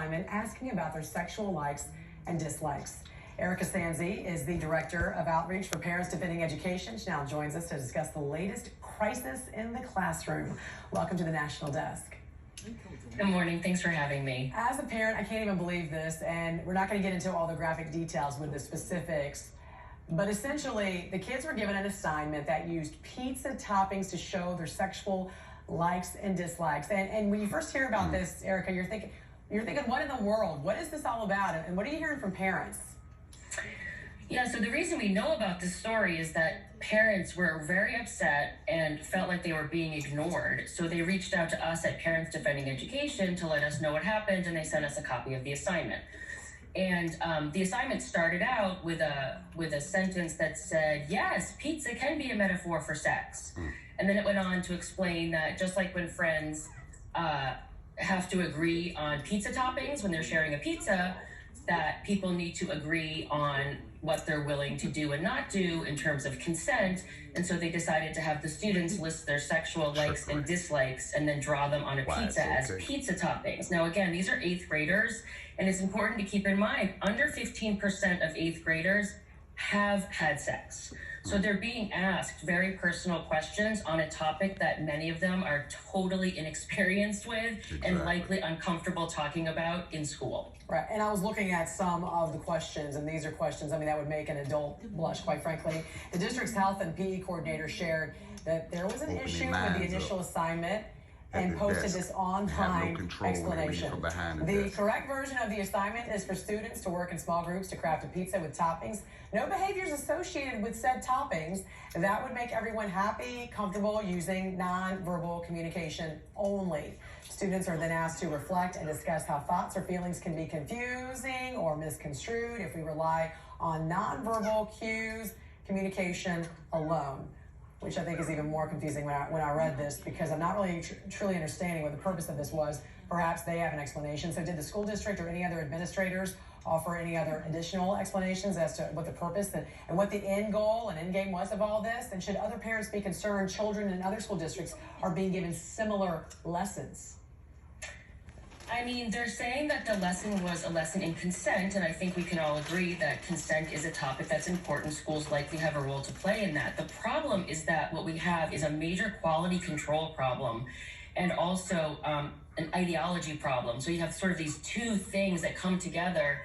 assignment asking about their sexual likes and dislikes. Erica Sanzi is the Director of Outreach for Parents Defending Education. She now joins us to discuss the latest crisis in the classroom. Welcome to the National Desk. Good morning. Thanks for having me. As a parent, I can't even believe this, and we're not going to get into all the graphic details with the specifics, but essentially, the kids were given an assignment that used pizza toppings to show their sexual likes and dislikes. And when you first hear about this, Erica, you're thinking, what in the world? What is this all about? And what are you hearing from parents? Yeah, so the reason we know about this story is that parents were very upset and felt like they were being ignored. So they reached out to us at Parents Defending Education to let us know what happened, and they sent us a copy of the assignment. And the assignment started out with a sentence that said, yes, pizza can be a metaphor for sex. And then it went on to explain that just like when friends have to agree on pizza toppings when they're sharing a pizza, that people need to agree on what they're willing to do and not do in terms of consent. And so they decided to have the students list their sexual likes and dislikes and then draw them on a pizza as pizza toppings. Now, again, these are 8th graders, and it's important to keep in mind, under 15% of 8th graders have had sex. So they're being asked very personal questions on a topic that many of them are totally inexperienced with and likely uncomfortable talking about in school. Right, and I was looking at some of the questions, and these are questions, I mean, that would make an adult blush, quite frankly. The district's health and PE coordinator shared that there was an issue with the initial assignment and posted this online explanation. The correct version of the assignment is for students to work in small groups to craft a pizza with toppings. No behaviors associated with said toppings. That would make everyone happy, comfortable using nonverbal communication only. Students are then asked to reflect and discuss how thoughts or feelings can be confusing or misconstrued if we rely on nonverbal cues, communication alone, which I think is even more confusing when I read this, because I'm not really truly understanding what the purpose of this was. Perhaps they have an explanation. So did the school district or any other administrators offer any other additional explanations as to what the purpose and what the end goal and end game was of all this? And should other parents be concerned children in other school districts are being given similar lessons? I mean, they're saying that the lesson was a lesson in consent, and I think we can all agree that consent is a topic that's important. Schools likely have a role to play in that. The problem is that what we have is a major quality control problem and also an ideology problem. So you have sort of these two things that come together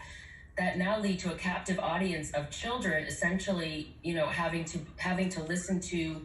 that now lead to a captive audience of children, essentially, you know, having to listen to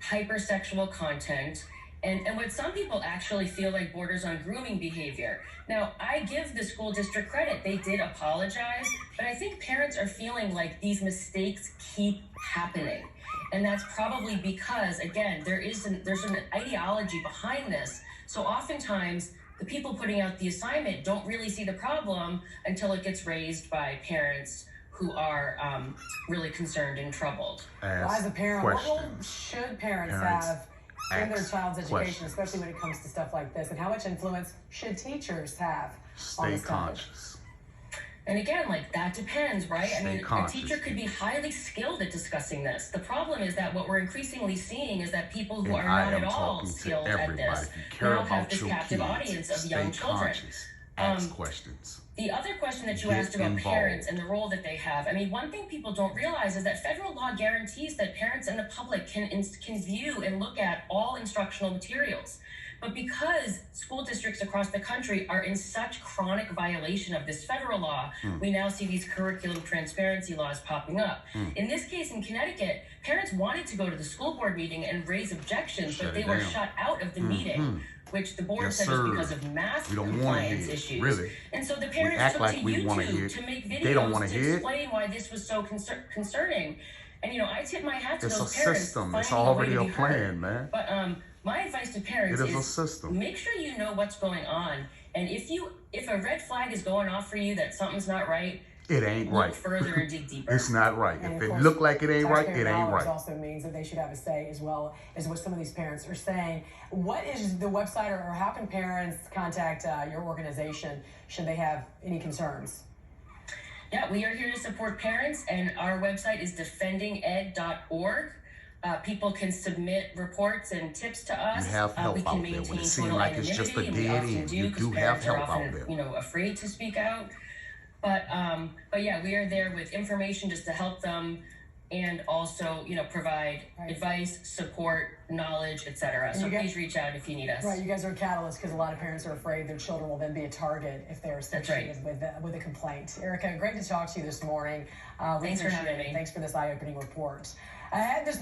hypersexual content. And what some people actually feel like borders on grooming behavior. Now, I give the school district credit. They did apologize, but I think parents are feeling like these mistakes keep happening. And that's probably because, again, there's an ideology behind this. So oftentimes, the people putting out the assignment don't really see the problem until it gets raised by parents who are really concerned and troubled. As a parent, what role should parents have in their child's education, especially when it comes to stuff like this? And how much influence should teachers have on this topic? And again, like, that depends, right? I mean, a teacher could be highly skilled at discussing this. The problem is that what we're increasingly seeing is that people who are not at all skilled at this now have this captive audience of young children. Ask questions. The other question that you asked about parents and the role that they have, I mean, one thing people don't realize is that federal law guarantees that parents and the public can view and look at all instructional materials. But because school districts across the country are in such chronic violation of this federal law, we now see these curriculum transparency laws popping up. In this case, in Connecticut, parents wanted to go to the school board meeting and raise objections, but they were shut out of the meeting, which the board said was because of math compliance issues. Really. And so the parents took to YouTube to make videos to explain why this was so concerning. And, you know, I tip my hat to those parents. It's a system. It's already a plan, man. But my advice to parents is make sure you know what's going on. And if a red flag is going off for you that something's not right, it ain't right. Look further and dig deeper. It's not right. If it look like it ain't right, it ain't right. Also means that they should have a say as well as what some of these parents are saying. What is the website, or how can parents contact your organization should they have any concerns? Yeah, we are here to support parents, and our website is defendinged.org. People can submit reports and tips to us. You have help we can out there. maintain When it seems total like it's just a anonymity, and we dead often end, do, you 'cause do have parents are help often, out there. afraid to speak out. But yeah, we are there with information just to help them, and also, provide advice, support, knowledge, etc. So please reach out if you need us. Right, you guys are a catalyst because a lot of parents are afraid their children will then be a target if they are associated with a complaint. Erica, great to talk to you this morning. Thanks for having me. Thanks for this eye-opening report. I had this